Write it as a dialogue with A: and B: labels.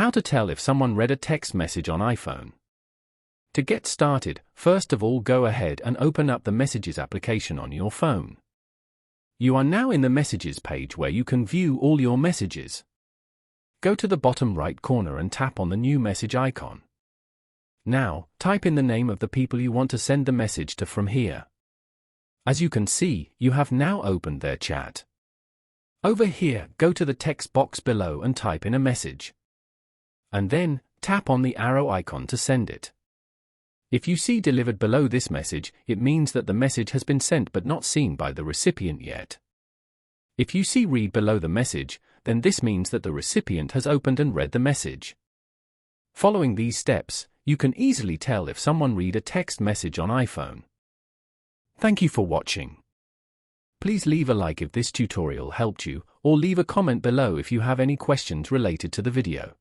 A: How to tell if someone read a text message on iPhone. To get started, first of all go ahead and open up the Messages application on your phone. You are now in the Messages page where you can view all your messages. Go to the bottom right corner and tap on the new message icon. Now, type in the name of the people you want to send the message to from here. As you can see, you have now opened their chat. Over here, go to the text box below and type in a message. And then, tap on the arrow icon to send it. If you see delivered below this message, it means that the message has been sent but not seen by the recipient yet. If you see read below the message, then this means that the recipient has opened and read the message. Following these steps, you can easily tell if someone read a text message on iPhone. Thank you for watching. Please leave a like if this tutorial helped you, or leave a comment below if you have any questions related to the video.